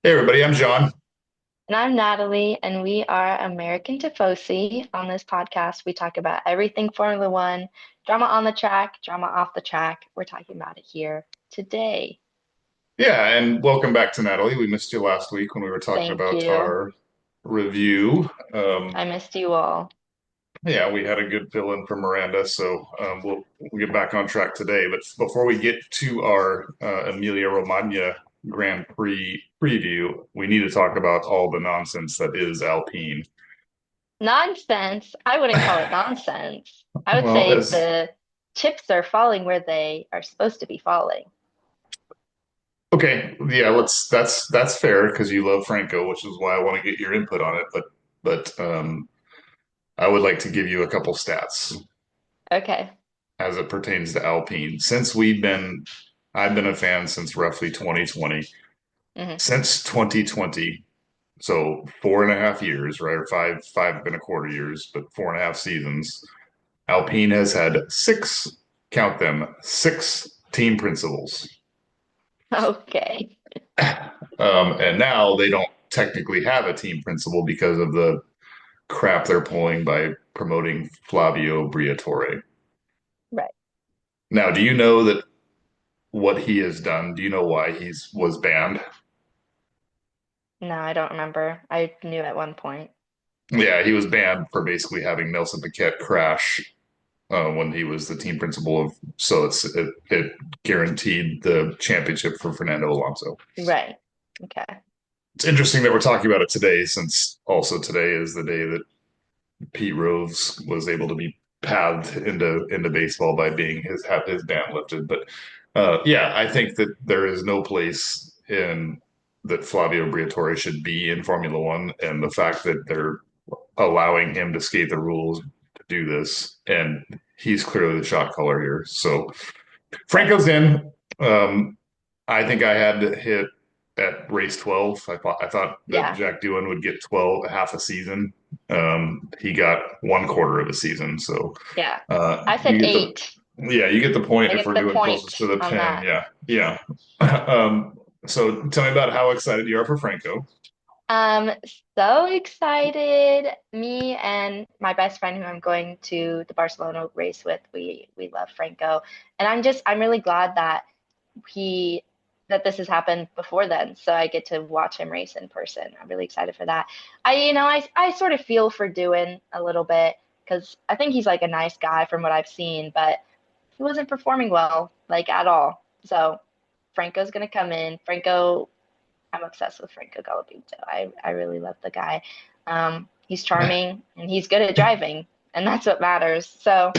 Hey everybody, I'm John. And I'm Natalie, and we are American Tifosi. On this podcast, we talk about everything Formula One, drama on the track, drama off the track. We're talking about it here today. Yeah, and welcome back to Natalie. We missed you last week when we were talking Thank about you. our review. I missed you all. Yeah, we had a good fill-in for Miranda, so we'll get back on track today. But before we get to our Emilia Romagna Grand Prix preview, we need to talk about all the nonsense that is Alpine. Nonsense. I wouldn't call it nonsense. I would Well, say as the chips are falling where they are supposed to be falling. okay, yeah, that's fair because you love Franco, which is why I want to get your input on it. But I would like to give you a couple stats Okay. as it pertains to Alpine. I've been a fan since roughly 2020. Hmm. Since 2020, so 4.5 years, right, or five and a quarter years, but 4.5 seasons. Alpine has had count them, six team principals. Okay. And now they don't technically have a team principal because of the crap they're pulling by promoting Flavio Briatore. Right. Now, do you know that what he has done? Do you know why he's was banned? No, I don't remember. I knew at one point. Yeah, he was banned for basically having Nelson Piquet crash when he was the team principal of. So it guaranteed the championship for Fernando Alonso. Right. Okay. It's interesting that we're talking about it today, since also today is the day that Pete Rose was able to be pathed into baseball by being have his ban lifted. But yeah, I think that there is no place in that Flavio Briatore should be in Formula One, and the fact that they're allowing him to skate the rules to do this, and he's clearly the shot caller here. So Right. Franco's in. Um, I think I had to hit at race 12. I thought that Yeah. Jack Doohan would get 12, half a season. He got 1/4 of a season. So Yeah. I you said get the 8. yeah, you get the point I if get we're the doing closest point to the on pin. that. Yeah, yeah. So tell me about how excited you are for Franco. Um, so excited. Me and my best friend who I'm going to the Barcelona race with, we love Franco. And I'm really glad that he that this has happened before then. So I get to watch him race in person. I'm really excited for that. I sort of feel for doing a little bit because I think he's like a nice guy from what I've seen, but he wasn't performing well, like at all. So Franco's gonna come in. I'm obsessed with Franco Galopito. I really love the guy. He's charming and he's good at driving, and that's what matters. So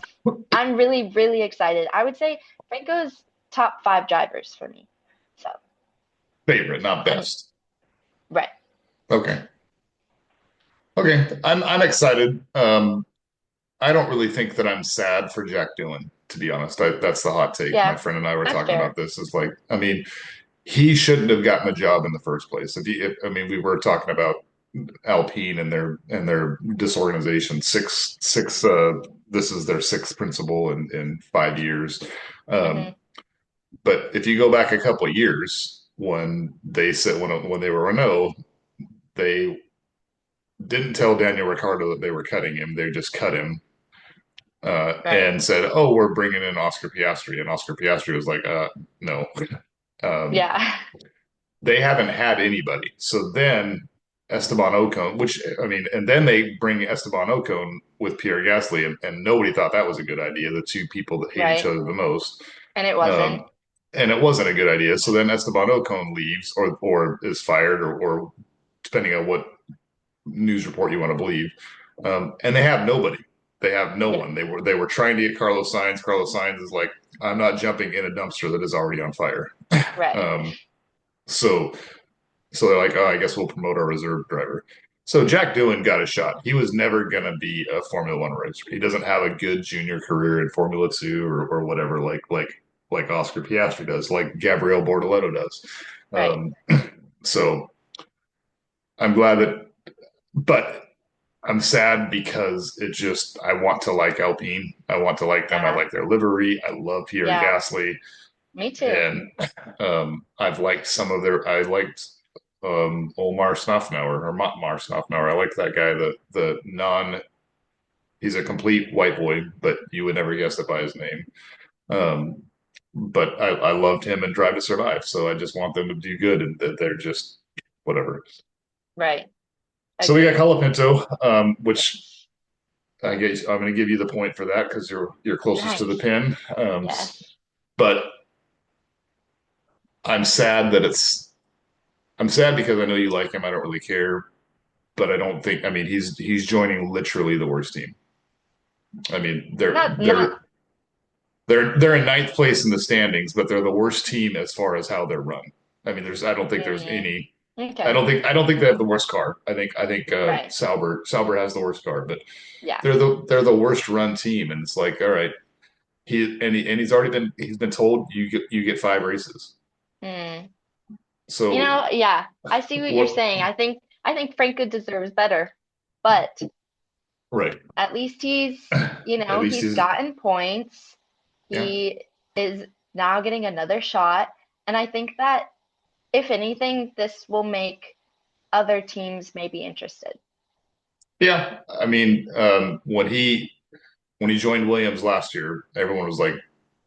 I'm really, really excited. I would say Franco's top five drivers for me. So, Favorite, not and best. right. Okay. Okay. I'm excited. I don't really think that I'm sad for Jack Doohan, to be honest. That's the hot take. My Yeah, friend and I were that's talking about fair. this. Is like, I mean, he shouldn't have gotten the job in the first place. I mean, we were talking about Alpine and their disorganization. This is their sixth principal in 5 years. Um, Hmm. but if you go back a couple of years, when they were Renault, they didn't tell Daniel Ricciardo that they were cutting him. They just cut him Right. and said, "Oh, we're bringing in Oscar Piastri," and Oscar Piastri was like, no." Um, Yeah. they haven't had anybody. So then Esteban Ocon, which I mean, and then they bring Esteban Ocon with Pierre Gasly, and nobody thought that was a good idea. The two people that hate each Right. other the most, And it wasn't. um, and it wasn't a good idea. So then Esteban Ocon leaves, or is fired, or depending on what news report you want to believe, and they have nobody. They have no Yeah. one. They were trying to get Carlos Sainz. Carlos Sainz is like, I'm not jumping in a dumpster that is already on fire. Right. Um, so so they're like, oh, I guess we'll promote our reserve driver. So Jack Doohan got a shot. He was never going to be a Formula One racer. He doesn't have a good junior career in Formula Two or whatever, like Oscar Piastri does, like Gabriel Bortoleto does. Right. Um, so I'm glad that, but I'm sad because I want to like Alpine. I want to like them. I Yeah. like their livery. I love Pierre Yeah. Gasly, Me too. and I liked Omar Snuffnauer or Mottmar Snuffnauer. I like that guy. The non he's a complete white boy, but you would never guess it by his name. Um, but I loved him in Drive to Survive, so I just want them to do good, and that they're just whatever. Right. So we got Agreed. Colapinto, which I guess I'm going to give you the point for that because you're closest to the Nice. pin. Yes. But I'm sad that I'm sad because I know you like him. I don't really care, but I don't think. I mean, he's joining literally the worst team. I mean, Not they're in ninth place in the standings, but they're the worst team as far as how they're run. I mean, I don't think there's mm, any. okay. I don't think they have the worst car. I think Right. Sauber has the worst car, but Yeah. they're the worst run team, and it's like, all right, he's already he's been told you get 5 races. Hmm. So Yeah, I see what you're what? saying. I think Franco deserves better, but Right. at least At least he's he's gotten points. yeah. He is now getting another shot, and I think that if anything, this will make other teams maybe interested. Yeah. I mean, when he joined Williams last year, everyone was like,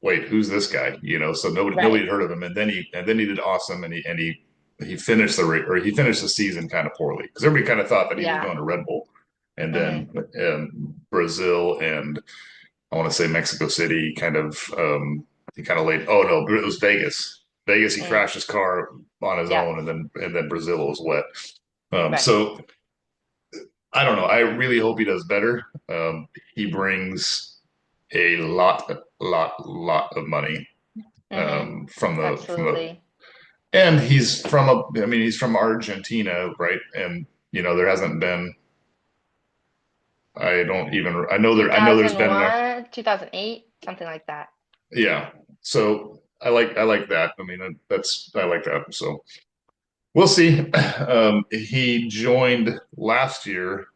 "Wait, who's this guy?" You know, so nobody Right. had heard of him, and then he did awesome, he finished he finished the season kind of poorly because everybody kind of thought that he was Yeah. going to Red Bull, and Hmm. then Brazil and I want to say Mexico City kind of he kind of laid. Oh no, it was Vegas. Vegas, he Mm. crashed his car on his Yeah. own, and then Brazil was wet. Right. So I don't know. I really hope he does better. He brings a lot of money Hmm. from the, Absolutely. and he's from I mean, he's from Argentina, right? And there hasn't been. I know there's been 2001, 2008, something like that. yeah. So I like that. I mean, I like that. So we'll see. He joined last year,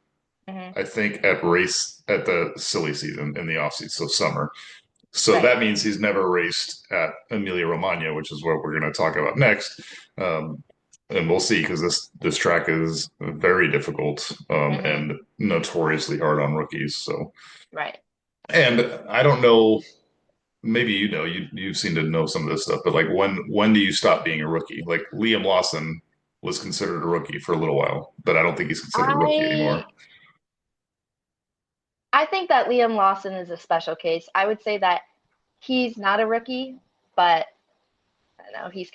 Hmm. I think, at the silly season in the off season, so summer. So Right. that means he's never raced at Emilia Romagna, which is what we're going to talk about next. Um, and we'll see because this track is very difficult Hmm. and notoriously hard on rookies. So, Right. and I don't know, maybe you seem to know some of this stuff, but like when do you stop being a rookie? Like Liam Lawson was considered a rookie for a little while, but I don't think he's considered a rookie anymore. I I think that Liam Lawson is a special case. I would say that he's not a rookie, but I don't know, he's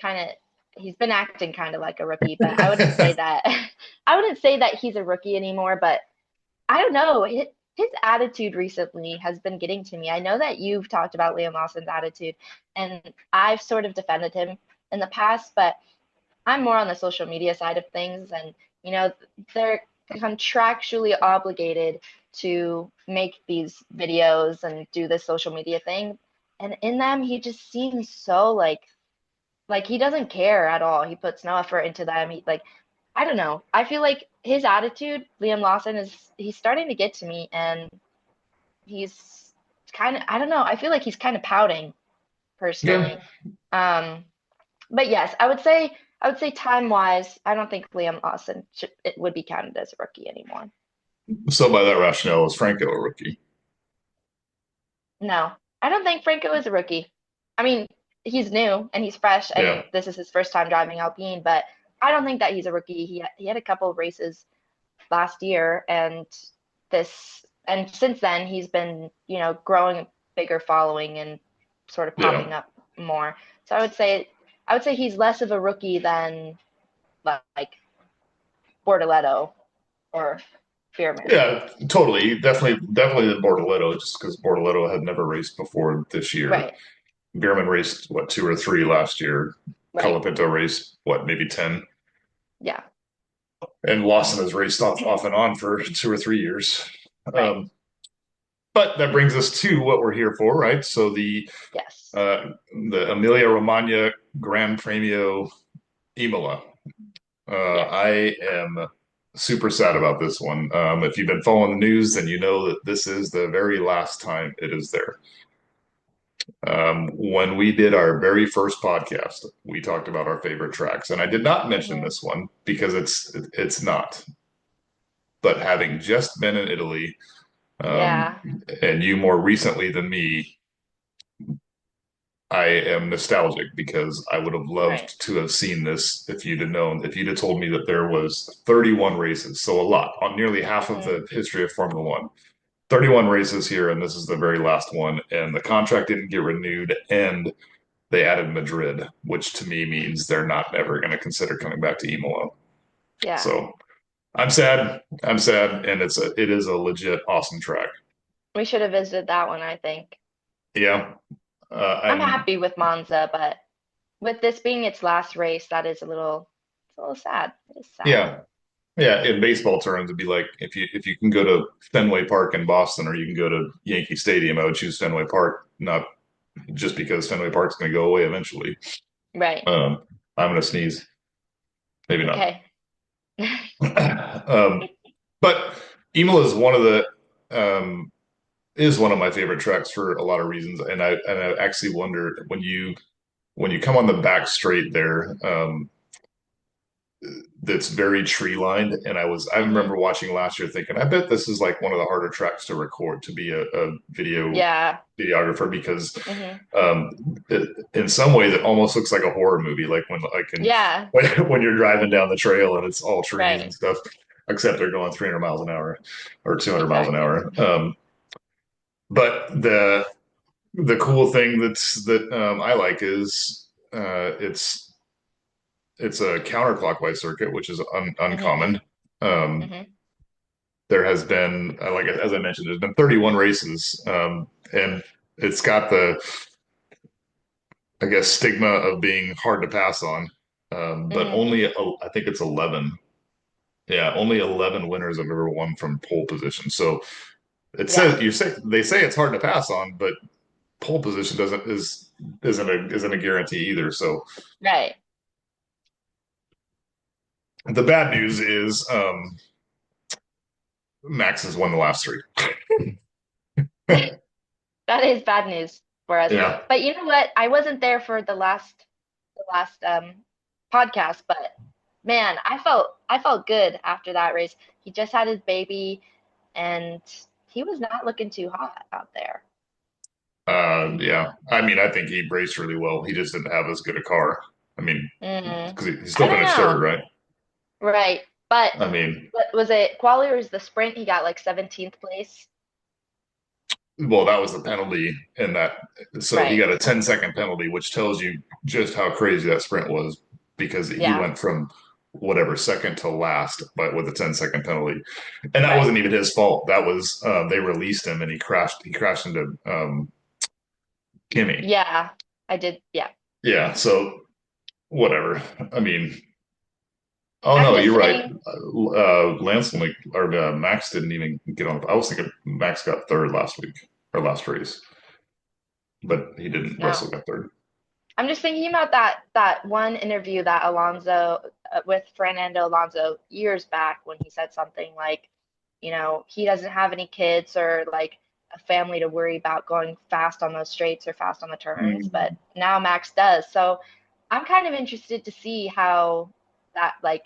been acting kind of like a rookie, but I wouldn't say that I wouldn't say that he's a rookie anymore, but I don't know. His attitude recently has been getting to me. I know that you've talked about Liam Lawson's attitude, and I've sort of defended him in the past, but I'm more on the social media side of things, and you know, they're contractually obligated to make these videos and do this social media thing. And in them, he just seems so like he doesn't care at all. He puts no effort into them. I don't know. I feel like his attitude, Liam Lawson, he's starting to get to me, and he's kind of I don't know. I feel like he's kind of pouting Yeah. personally. Um, but yes, I would say time wise, I don't think Liam Lawson it would be counted as a rookie anymore. So by that rationale, is Franco a rookie? No, I don't think Franco is a rookie. I mean, he's new and he's fresh, Yeah. and this is his first time driving Alpine, but I don't think that he's a rookie. He had a couple of races last year, and since then he's been growing a bigger following and sort of Yeah. popping up more. So I would say he's less of a rookie than like Bortoleto or Fearman. Yeah, totally. Definitely the Bortoleto, just because Bortoleto had never raced before this year. Right, Bierman raced, what, 2 or 3 last year. right, Colapinto raced, what, maybe 10. yeah, And Lawson has raced off and on for 2 or 3 years. right, Um, but that brings us to what we're here for, right? So yes, uh, the Emilia Romagna Grand Premio Imola. yes. I am super sad about this one. If you've been following the news, then you know that this is the very last time it is there. When we did our very first podcast, we talked about our favorite tracks, and I did not mention Hmm. this one because it's not. But having just been in Italy, um, Yeah, and you more recently than me, I am nostalgic because I would have right. loved to have seen this if you'd have known, if you'd have told me that there was 31 races, so a lot, on nearly half of Hmm. the history of Formula One. 31 races here, and this is the very last one, and the contract didn't get renewed, and they added Madrid, which to me means they're not ever going to consider coming back to Imola. Yeah, So I'm sad. I'm sad, and it is a legit awesome track. we should have visited that one, I think. Yeah, I'm I'm happy with Monza, but with this being its last race, that is it's a little sad. It's sad. yeah. Yeah, in baseball terms, it'd be like if you can go to Fenway Park in Boston or you can go to Yankee Stadium, I would choose Fenway Park, not just because Fenway Park's going to go away eventually. Right. Um, I'm going to sneeze. Maybe not. Okay. um, but Imola is um, one of my favorite tracks for a lot of reasons, and I actually wonder when you come on the back straight there. That's very tree lined. And I Hmm. remember watching last year thinking, I bet this is like one of the harder tracks to record to be a Yeah. videographer because Hmm. um, in some ways it almost looks like a horror movie, like Yeah. when you're driving down the trail and it's all trees and Right. stuff, except they're going 300 miles an hour or 200 miles an Exactly. hour. But the cool thing that I like is it's a counterclockwise circuit, which is Hmm. uncommon. Um, Hmm. there has been, like as I mentioned, there's been 31 races, and it's got the, I guess, stigma of being hard to pass on. But Hmm. only, I think it's 11. Yeah, only 11 winners have ever won from pole position. So it Yeah. says they say it's hard to pass on, but pole position isn't a guarantee either. So Right. the bad news is Max has won the last three. That is bad news for us. Yeah. But you know what? I wasn't there for the last podcast, but man, I felt good after that race. He just had his baby and he was not looking too hot out there. Yeah. I mean, I think he raced really well. He just didn't have as good a car. I mean, Mm. because he I still don't finished third, know. right? Right. But I mean, what was it quali or was the sprint? He got like 17th place. well, that was the penalty in that. So he Right. got a 10-second penalty, which tells you just how crazy that sprint was because he Yeah. went from whatever second to last, but with a 10-second penalty. And that Right. wasn't even his fault. That was they released him and he crashed into Kimmy. Yeah. I did. Yeah. Yeah, so whatever. I mean, oh I'm no, just you're right. saying, Lance only or Max didn't even get on. I was thinking Max got third last week or last race, but he didn't. no. Russell got third. I'm just thinking about that one interview that Alonso with Fernando Alonso years back when he said something like, you know, he doesn't have any kids or like a family to worry about going fast on those straights or fast on the turns, but Mm. now Max does. So I'm kind of interested to see how that like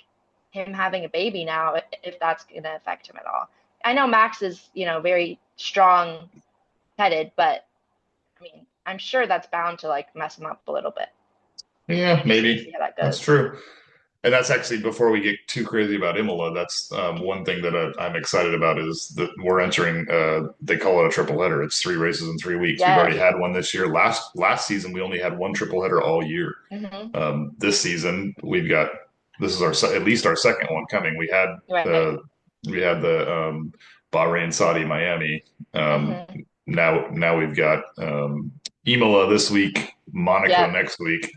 him having a baby now, if that's going to affect him at all. I know Max is, you know, very strong headed, but I mean, I'm sure that's bound to like mess him up a little bit. I'm Yeah, interested to see maybe how that that's goes. true. And that's actually before we get too crazy about Imola. That's one thing that I'm excited about is that we're entering. They call it a triple header. It's 3 races in 3 weeks. We've already Yes. had one this year. Last season we only had one triple header all year. Hmm. This season we've got this is at least our second one coming. Right. We had the Bahrain, Saudi, Miami. Um, Hmm. now we've got Imola this week, Monaco Yep. next week,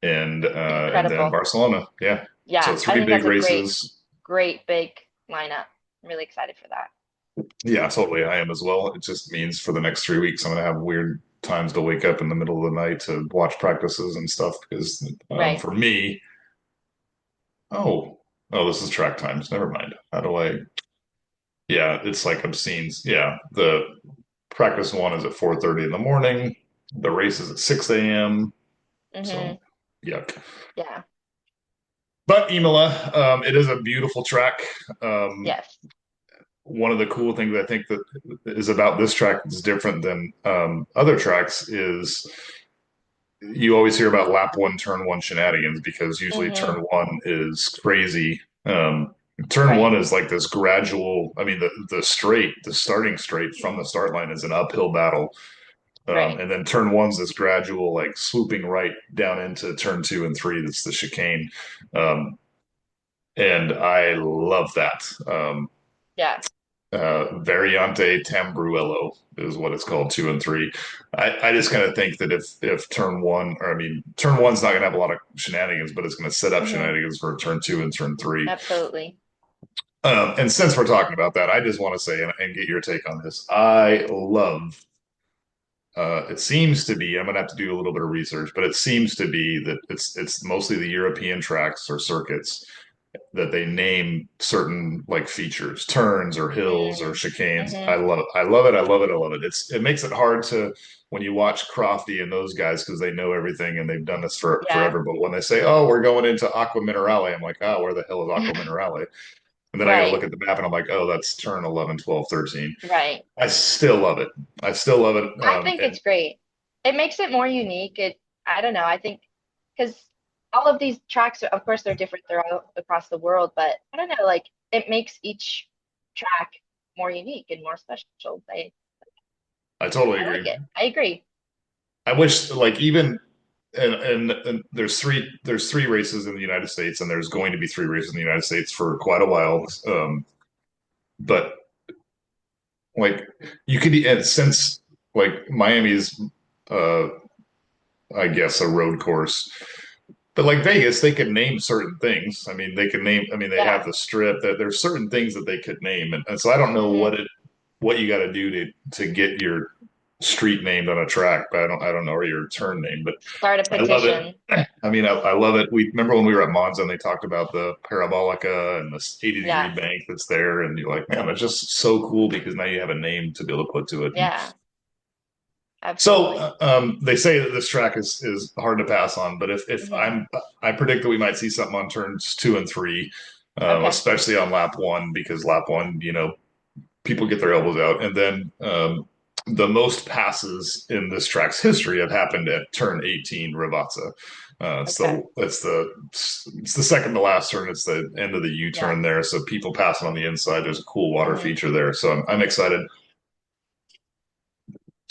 and then Incredible. Barcelona. Yeah, so Yeah. I three think big that's a great, races. great big lineup. I'm really excited for that. Yeah, totally. I am as well. It just means for the next 3 weeks I'm gonna have weird times to wake up in the middle of the night to watch practices and stuff because Right. for me. Oh, this is track times. Never mind. How do I? Yeah, it's like obscene. Yeah, the practice one is at 4:30 in the morning. The race is at 6 a.m. Hmm. So, yuck. Yeah. But Imola, it is a beautiful track. Um, Yes. One of the cool things I think that is about this track that's different than other tracks is you always hear about lap one, turn one shenanigans because usually Hmm. turn one is crazy. Turn Right. one is like this gradual. I mean, the starting straight from the start line is an uphill battle, Right. and then turn one's this gradual, like swooping right down into turn two and three. That's the chicane, um, and I love that. Yeah. Variante Tambruello is what it's called, two and three. I just kind of think that if turn one, or I mean, turn one's not going to have a lot of shenanigans, but it's going to set up Hmm. shenanigans for turn two and turn three. Absolutely. And since we're talking about that, I just want to say and get your take on this. I love. It seems to be. I'm gonna have to do a little bit of research, but it seems to be that it's mostly the European tracks or circuits that they name certain like features, turns or hills or Mm. chicanes. Hmm. I love it. I love it. I love it. I love it. It makes it hard to when you watch Crofty and those guys because they know everything and they've done this for Yeah. forever. But when they say, "Oh, we're going into Aqua Minerale," I'm like, "Oh, where the hell is Aqua Minerale?" And then I got to Right. look at the map and I'm like, "Oh, that's turn 11, 12, 13." Right. I still love it. I still love it. I think And it's great. It makes it more unique. I don't know. I think because all of these tracks, of course, they're different throughout across the world, but I don't know, like it makes each track more unique and more special. I totally I agree. like it. I agree. I wish like even and there's three races in the United States, and there's going to be three races in the United States for quite a while. But like you could, and since like Miami's, uh, I guess a road course, but like Vegas, they could name certain things. I mean, they could name. I mean, they have Yeah. the strip. That there's certain things that they could name, and so I don't know Hmm. what you got to do to get your street named on a track, but I don't know, or your turn name, but Start a I love petition. it. I mean, I love it. We remember when we were at Monza and they talked about the parabolica and the 80-degree Yes. bank that's there, and you're like, man, it's just so cool because now you have a name to be able to put to it. And Yeah. so Absolutely. they say that this track is hard to pass on, but if Hmm. I predict that we might see something on turns two and three, Okay. especially on lap one because lap one, people get their elbows out, and then the most passes in this track's history have happened at turn 18 Ravazza. Okay. So it's the second to last turn. It's the end of the U Yeah. turn there. So people passing on the inside. There's a cool water Hmm. feature there. So I'm excited,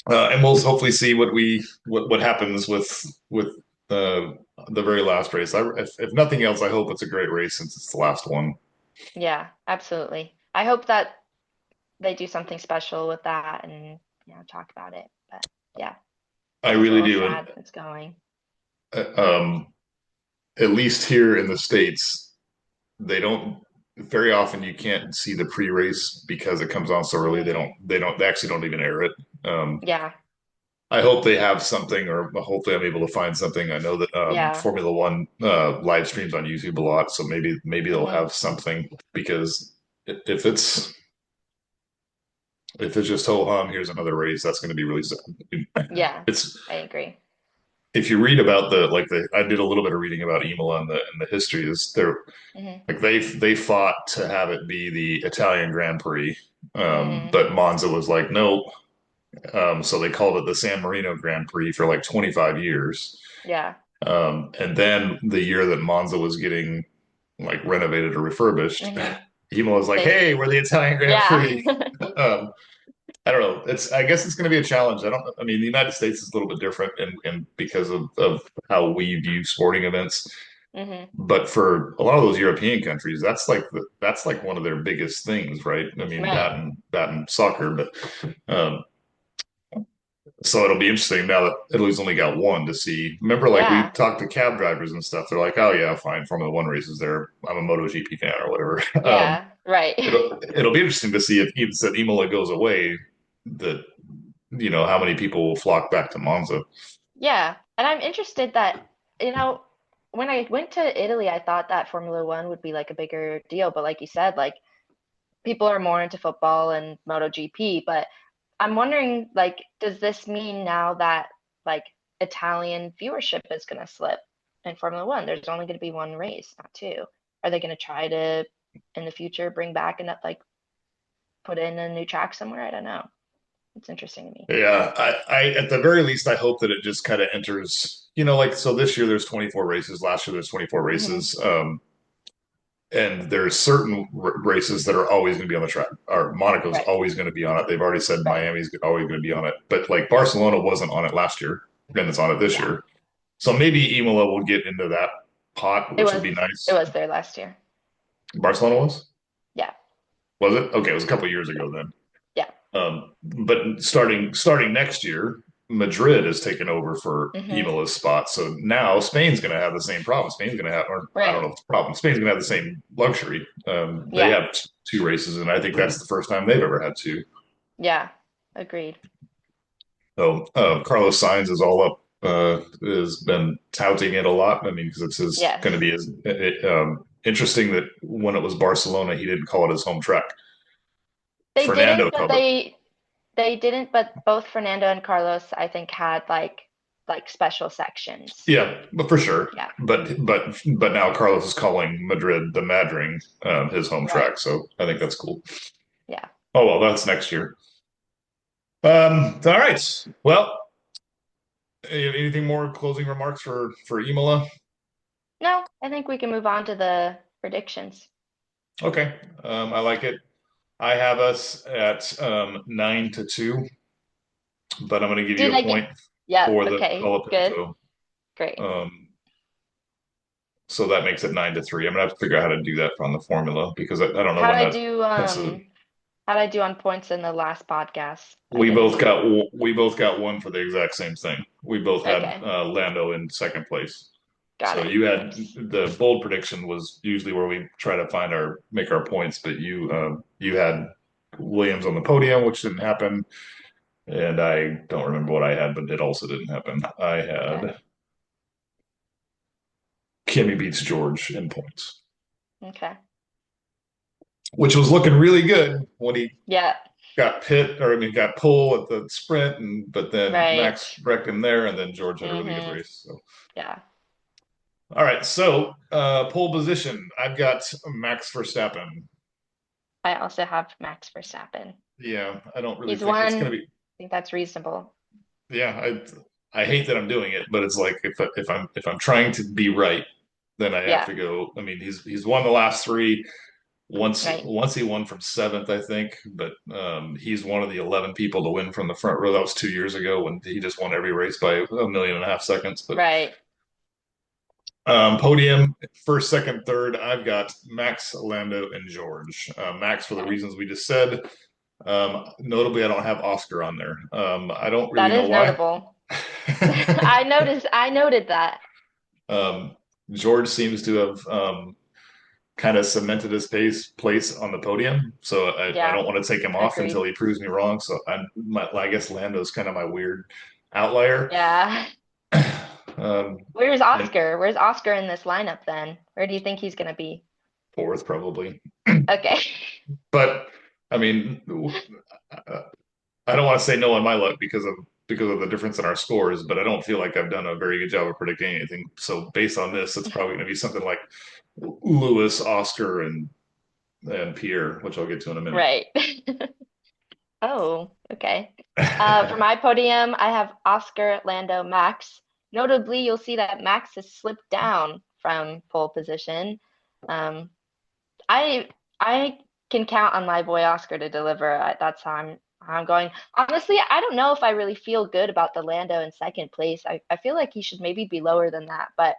and we'll hopefully see what happens with uh, the very last race. If nothing else, I hope it's a great race since it's the last one. Yeah. Absolutely. I hope that they do something special with that and talk about it. But yeah, I it's a really little do, and sad it's going. um, at least here in the states, they don't very often you can't see the pre-race because it comes on so early. Mm. They actually don't even air it. Um, Yeah. I hope they have something, or hopefully I'm able to find something. I know that Yeah. Formula One live streams on YouTube a lot, so maybe they'll Hmm. have something because if it's just ho hum, here's another race, that's going to be really sad. Yeah. It's I agree. if you read about the I did a little bit of reading about Imola and the history is there. Hmm. Like they fought to have it be the Italian Grand Prix, Hmm. but Monza was like, nope. So they called it the San Marino Grand Prix for like 25 years. Yeah. And then the year that Monza was getting like renovated or refurbished, Hmm. Imola was like, They, hey, we're the Italian Grand yeah. Prix. Um, I don't know. I guess it's going to be a challenge. I mean, the United States is a little bit different, and because of how we view sporting events. Hmm. But for a lot of those European countries, that's like one of their biggest things, right? I mean, Right. that and soccer, but um, so it'll be interesting now that Italy's only got one to see. Remember, like we Yeah. talked to cab drivers and stuff. They're like, "Oh yeah, fine, Formula One races there. I'm a MotoGP fan or whatever." Yeah. Right. It'll be interesting to see if even said Imola goes away, that how many people will flock back to Monza. Yeah. And I'm interested that, you know, when I went to Italy, I thought that Formula One would be like a bigger deal. But like you said, like people are more into football and MotoGP. But I'm wondering, like, does this mean now that like Italian viewership is going to slip in Formula One. There's only going to be one race, not two. Are they going to try to in the future bring back and like put in a new track somewhere? I don't know. It's interesting to me. Yeah, I at the very least I hope that it just kind of enters, like so this year there's 24 races, last year there's 24 Hmm. races. And there's certain races that are always going to be on the track. Or Monaco's Right, always going to be on it. They've already said right. Miami's always going to be on it. But like Barcelona wasn't on it last year, and it's on it this Yeah, year. So maybe Imola will get into that pot, it which would was be it nice. was there last year. Barcelona was? Yeah, Was it? Okay, it was a couple years ago then. yeah. But starting next year, Madrid is taking over for Hmm. Imola's spot. So now Spain's going to have the same problem. Spain's going to have, or I don't Right. know if it's a problem. Spain's going to have the same luxury. They Yeah, have two races, and I think that's the first time they've ever had two. yeah. Agreed. So Carlos Sainz is all up. Has been touting it a lot. I mean, because it's going to Yes. be interesting that when it was Barcelona, he didn't call it his home track. They Fernando didn't, but called it. they didn't, but both Fernando and Carlos, I think, had like special sections. Yeah, but for sure. Yeah, But now Carlos is calling Madrid the Madring, his home right. track. So I think that's cool. Yeah. Oh well, that's next year. All right. Well, anything more closing remarks for Imola? No, I think we can move on to the predictions. Okay. I like it. I have us at 9-2, but I'm going to give Do you you a think? point Yeah, for the okay, good. Colapinto. Great. Um, so that makes it 9-3. I'm gonna have to figure out how to do that on the formula because I don't know How'd when I that do that's a how'd I do on points in the last podcast? I we didn't both see. got we both got one for the exact same thing. We both had Okay, Lando in second place. got So it. you had Nice. the bold prediction was usually where we try to find our make our points, but you had Williams on the podium, which didn't happen, and I don't remember what I had, but it also didn't happen. I Okay. had Kimmy beats George in points, Okay. which was looking really good when he Yeah, got pit or I mean got pole at the sprint, and but then right. Max wrecked him there, and then George had a really good Mm-hmm. race. So. Yeah. All right, so pole position. I've got Max Verstappen. I also have Max Verstappen. Yeah, I don't really He's think it's won. going to I be. think that's reasonable. Yeah, I hate that I'm doing it, but it's like if I'm trying to be right, then I have Yeah, to go. I mean, he's won the last three. right. Once he won from seventh, I think, but he's one of the 11 people to win from the front row. That was 2 years ago when he just won every race by a million and a half seconds. But Right. podium, first, second, third, I've got Max, Lando, and George. Max for the Okay. reasons we just said. Notably, I don't have Oscar on there. I don't really That know is why. notable. I noted that. um, George seems to have kind of cemented his place on the podium, so I Yeah, don't want to take him off until agreed. he proves me wrong. So I guess Lando's kind of my weird outlier. Yeah. um, Where's and Oscar? Where's Oscar in this lineup then? Where do you think he's gonna be? fourth probably, Okay. but I mean, I don't want to say no on my luck because of the difference in our scores, but I don't feel like I've done a very good job of predicting anything. So based on this, it's probably going to be something like Lewis, Oscar, and Pierre, which I'll get to in a minute. Right. Oh, okay. For my podium, I have Oscar, Lando, Max. Notably, you'll see that Max has slipped down from pole position. Um, I I can count on my boy Oscar to deliver. That's how I'm going. Honestly, I don't know if I really feel good about the Lando in second place. I feel like he should maybe be lower than that, but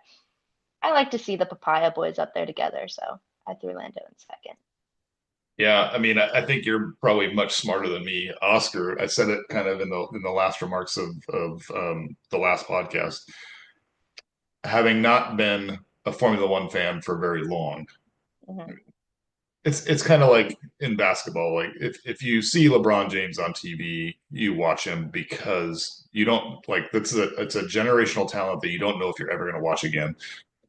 I like to see the Papaya boys up there together, so I threw Lando in second. Yeah, I mean, I think you're probably much smarter than me, Oscar. I said it kind of in the last remarks of the last podcast. Having not been a Formula One fan for very long, Hmm. it's kind of like in basketball. Like if you see LeBron James on TV, you watch him because you don't like it's a generational talent that you don't know if you're ever going to watch again.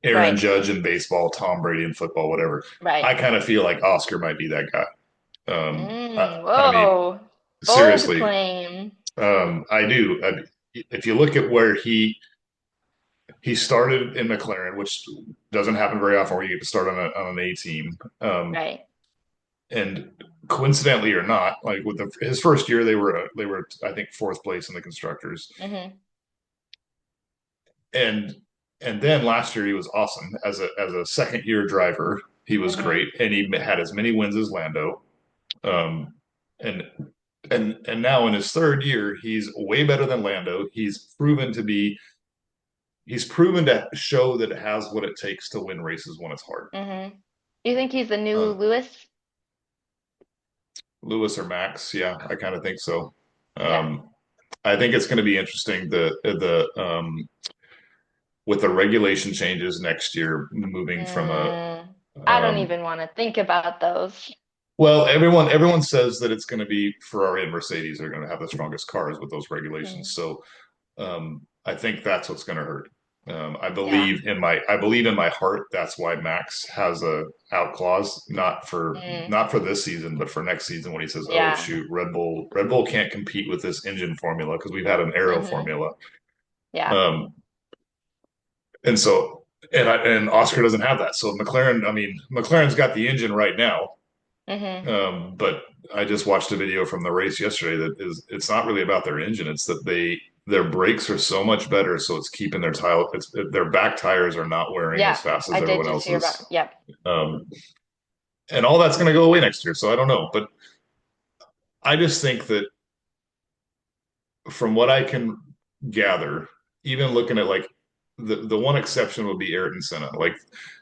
Aaron Right, Judge in baseball, Tom Brady in football, whatever. right. I kind of feel like Oscar might be that guy. I mean, Whoa. Bold seriously, claim. I do. if you look at where he started in McLaren, which doesn't happen very often, where you get to start on an A team. Right. And coincidentally or not, like with his first year, they were I think fourth place in the constructors, Mm-hmm. and and then last year he was awesome as a second year driver. He was Mm-hmm. great, and he had as many wins as Lando. Um, and and now in his third year, he's way better than Lando. He's proven to show that it has what it takes to win races when it's hard. Mm-hmm. You think he's the new Uh, Lewis? Lewis or Max, yeah, I kind of think so. Yeah. Um, I think it's going to be interesting the with the regulation changes next year, moving from a I don't um, even want to think about those. well, everyone says that it's going to be Ferrari and Mercedes are going to have the strongest cars with those regulations. Mm. So I think that's what's going to hurt. Yeah. I believe in my heart that's why Max has a out clause, Mm. not for this season, but for next season when he says, "Oh Yeah. shoot, Red Bull can't compete with this engine formula because we've had an aero Mm-hmm. formula." Yeah. Um, and so and Oscar doesn't have that. So McLaren, I mean, McLaren's got the engine right now, Mm-hmm. but I just watched a video from the race yesterday that is it's not really about their engine. It's that their brakes are so much better, so it's keeping their back tires are not wearing Yeah. as fast I as did everyone just hear about. else's. Yep. Um, and all that's going to go away next year. So I don't know, but I just think that from what I can gather, even looking at like the one exception would be Ayrton Senna. Like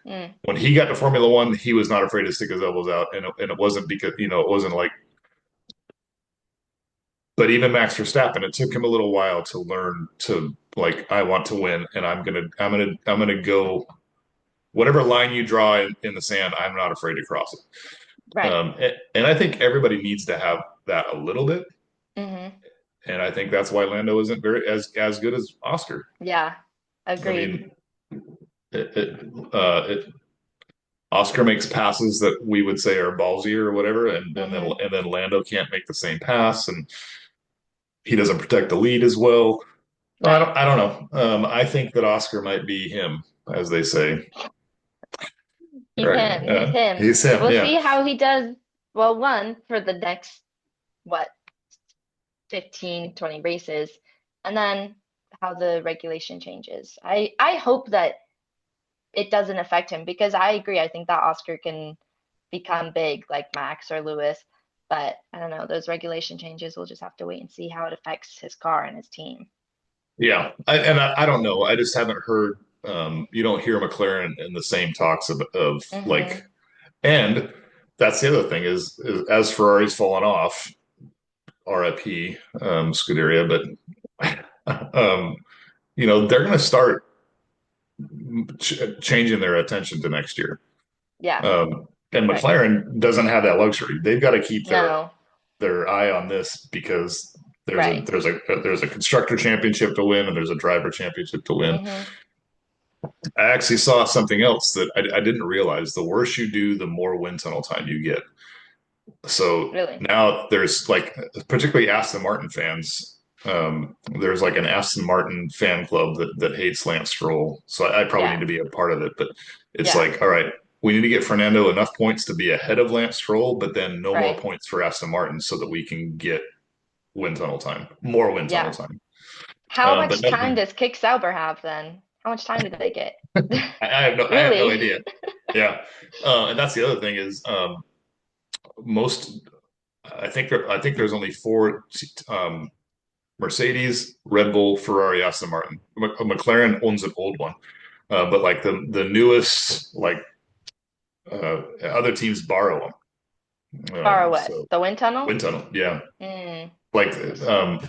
Mm. when he got to Formula One, he was not afraid to stick his elbows out, and it wasn't because it wasn't like. But even Max Verstappen, it took him a little while to learn to like I want to win, and I'm gonna go whatever line you draw in the sand. I'm not afraid to cross it. Right. And I think everybody needs to have that a little bit, Mm-hmm. and I think that's why Lando isn't very as good as Oscar. Yeah. I Agreed. mean, it, it, it Oscar makes passes that we would say are ballsy or whatever, Mm-hmm. and then Lando can't make the same pass, and he doesn't protect the lead as well. Right. I don't know. I think that Oscar might be him, as they say. He's Right? him. He's him. He's him. We'll Yeah, see how he does. Well, one for the next, what, 15, 20 races, and then how the regulation changes. I hope that it doesn't affect him because I agree. I think that Oscar can become big like Max or Lewis, but I don't know. Those regulation changes, we'll just have to wait and see how it affects his car and his team. yeah. I don't know. I just haven't heard. You don't hear McLaren in the same talks of like, Mm-hmm. and that's the other thing is as Ferrari's fallen off, RIP Scuderia, but they're going to start changing their attention to next year. Yeah, And right. McLaren doesn't have that luxury. They've got to keep No, their eye on this because right. there's a constructor championship to win and there's a driver championship to win. Mm-hmm. I actually saw something else that I didn't realize. The worse you do, the more wind tunnel time you get. So Really. now there's like, particularly Aston Martin fans. There's like an Aston Martin fan club that hates Lance Stroll. So I probably need Yeah, to be a part of it. But it's yeah, like, all right, we need to get Fernando enough points to be ahead of Lance Stroll, but then no more right. points for Aston Martin so that we can get wind tunnel time, more wind tunnel Yeah. time. How But much no, time does Kick Sauber have then? How much time do they get? I have no Really? idea. Yeah, and that's the other thing is most. I think there's only four Mercedes, Red Bull, Ferrari, Aston Martin. McLaren owns an old one, but like the newest, like other teams borrow them. Far West. So The wind tunnel? wind tunnel, yeah. Mm, Like interesting. um,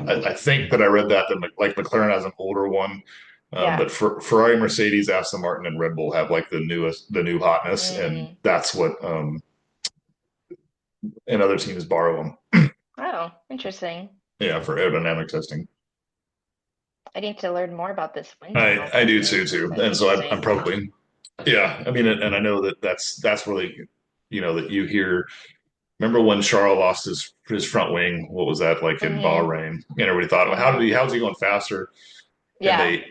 I think that I read that like McLaren has an older one, Yeah. but Ferrari, Mercedes, Aston Martin, and Red Bull have like the new hotness, and Mm. that's what and other teams borrow them. Oh, interesting. Yeah, for aerodynamic testing. I need to learn more about this wind tunnel I do testing. too, That's and so I'm interesting. probably yeah. I mean, and I know that that's really that you hear. remember when Charles lost his front wing? What was that like in Mhm. Bahrain? And everybody thought, well, Mhm. how's he going faster? And Yeah. they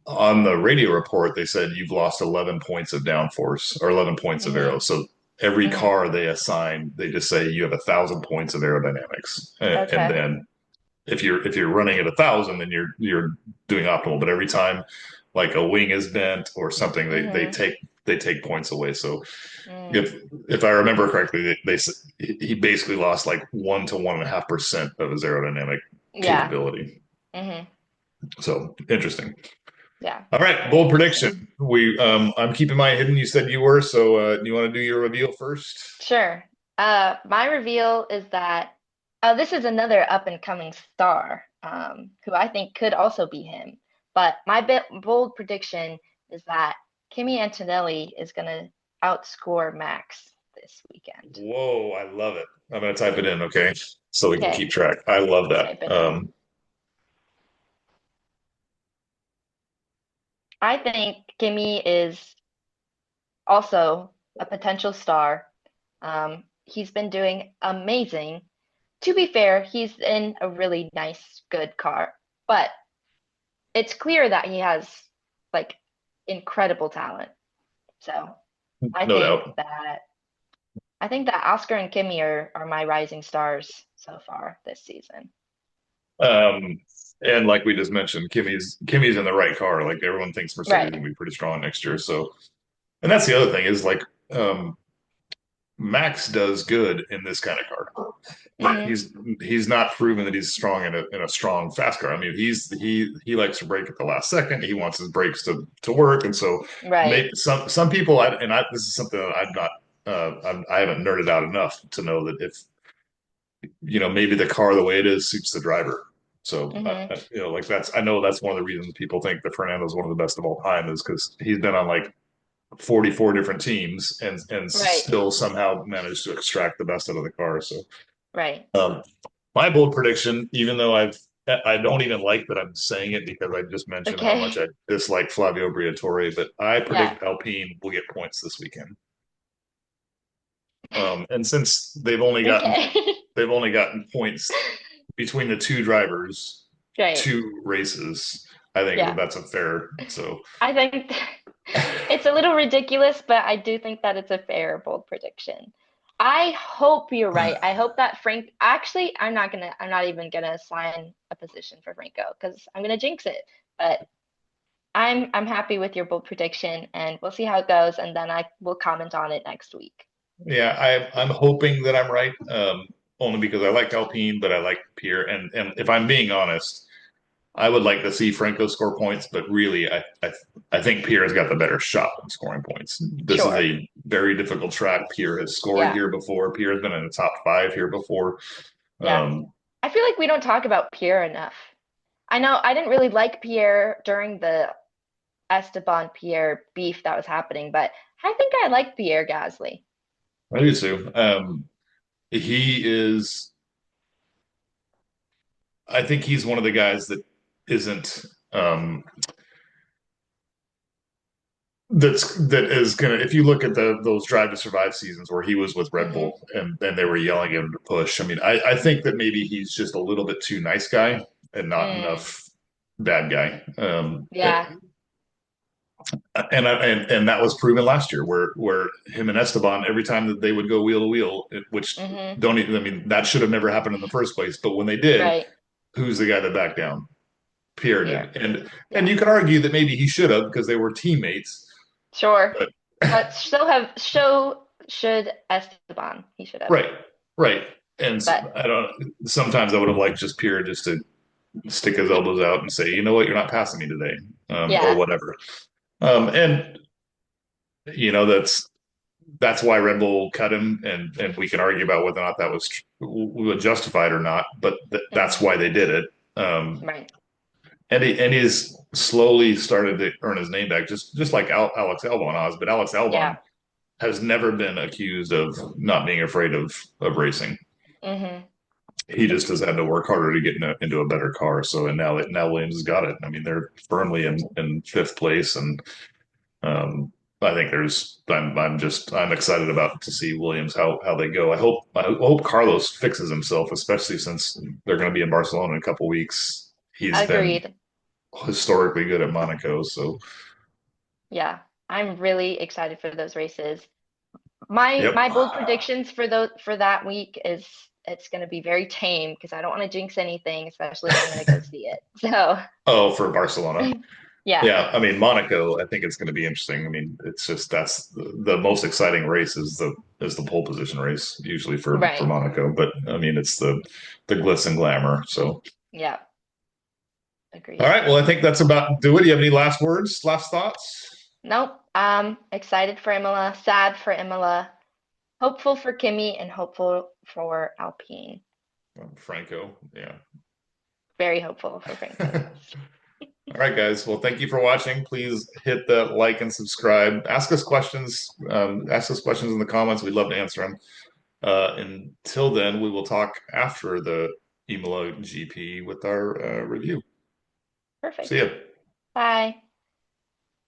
on the radio report they said you've lost 11 points of downforce or 11 points of aero. Mhm. So every Mhm. car they assign, they just say you have 1,000 points of aerodynamics, and Okay. then if you're running at 1,000, then you're doing optimal. But every time like a wing is bent or something, Mhm. they take points away. So Mm. if I remember correctly, he basically lost like 1 to 1.5% of his aerodynamic Yeah. capability. Mhm. So interesting. Yeah. All right, Very bold interesting. prediction. I'm keeping mine hidden. You said you were, so do you want to do your reveal first? Sure. My reveal is that this is another up and coming star, who I think could also be him. But my bold prediction is that Kimi Antonelli is going to outscore Max this weekend. Whoa, I love it. I'm gonna type it in, okay, so we can Okay, keep track. I love that. type it in. I think Kimi is also a potential star. He's been doing amazing. To be fair, he's in a really nice, good car, but it's clear that he has like incredible talent. So I No think doubt. that I think that Oscar and Kimi are my rising stars so far this season. Um, and like we just mentioned, Kimmy's in the right car. Like everyone thinks Mercedes is Right. gonna be pretty strong next year. So, and that's the other thing is like um, Max does good in this kind of car. Hmm. He's not proven that he's strong in a strong fast car. I mean, he likes to brake at the last second. He wants his brakes to work, and so Right. maybe some people. This is something that I'm not. I haven't nerded out enough to know that if maybe the car the way it is suits the driver. So Hmm. like that's I know that's one of the reasons people think that Fernando's one of the best of all time is because he's been on like 44 different teams and Right. still somehow managed to extract the best out of the car. So Right. um, my bold prediction, even though I don't even like that I'm saying it because I just mentioned how much Okay. I dislike Flavio Briatore, but I Yeah. predict Alpine will get points this weekend. And since Okay. they've only gotten points between the two drivers, Right. two races, I think that Yeah. that's a fair. So I think it's a little ridiculous, but I do think that it's a fair, bold prediction. I hope you're right. I hope that Frank, actually, I'm not even gonna assign a position for Franco because I'm gonna jinx it. But I'm happy with your bold prediction, and we'll see how it goes, and then I will comment on it next week. yeah, I'm hoping that I'm right. Only because I like Alpine, but I like Pierre, and if I'm being honest. I would like to see Franco score points, but really, I think Pierre has got the better shot at scoring points. This is Sure. a very difficult track. Pierre has scored Yeah. here before. Pierre has been in the top five here before. Yeah. Um, I feel like we don't talk about Pierre enough. I know I didn't really like Pierre during the Esteban Pierre beef that was happening, but I think I like Pierre Gasly. I do too. He is. I think he's one of the guys that isn't. That is gonna. If you look at those Drive to Survive seasons where he was with Red Hmm. Bull and they were yelling at him to push. I mean, I think that maybe he's just a little bit too nice guy and not Mm, enough bad guy. yeah. And that was proven last year, where him and Esteban, every time that they would go wheel to wheel, which Hmm. don't even, I mean, that should have never happened in the first place. But when they did, Right. who's the guy that backed down? Pierre Pierre. did, and Yeah. you could argue that maybe he should have because they were teammates. Sure. But But still have show should Esteban. He should have. right, right, and But I don't. Sometimes I would have liked just Pierre just to stick his elbows out and say, you know what, you're not passing me today, or yeah. whatever. And that's why Red Bull cut him, and we can argue about whether or not that was justified or not, but that's Hmm. why they did it. Um, Right. and he's slowly started to earn his name back, just like Alex Albon has. But Alex Albon Yeah. has never been accused of not being afraid of racing. Hmm. He just has had to work harder to get into a better car. So and now Williams has got it. I mean, they're firmly in fifth place, and um, I think I'm excited about to see Williams how they go. I hope Carlos fixes himself, especially since they're going to be in Barcelona in a couple weeks. He's been Agreed. historically good at Monaco, so Yeah, I'm really excited for those races. My yep. bold predictions for that week is it's going to be very tame because I don't want to jinx anything, especially if I'm going to go see it. So, Oh, for Barcelona. yeah, Yeah, I mean Monaco. I think it's going to be interesting. I mean, it's just that's the most exciting race is the pole position race usually for right. Monaco. But I mean, it's the glitz and glamour. So, Yeah, all agreed. right. Well, I think that's about do it. Do you have any last words, last thoughts? Nope. Excited for Imola, sad for Imola, hopeful for Kimmy, and hopeful for Alpine. Franco. Yeah. Very hopeful for Franco, yes. All right, guys. Well, thank you for watching. Please hit the like and subscribe. Ask us questions. Ask us questions in the comments. We'd love to answer them. Until then, we will talk after the Imola GP with our review. See Perfect. ya. Bye.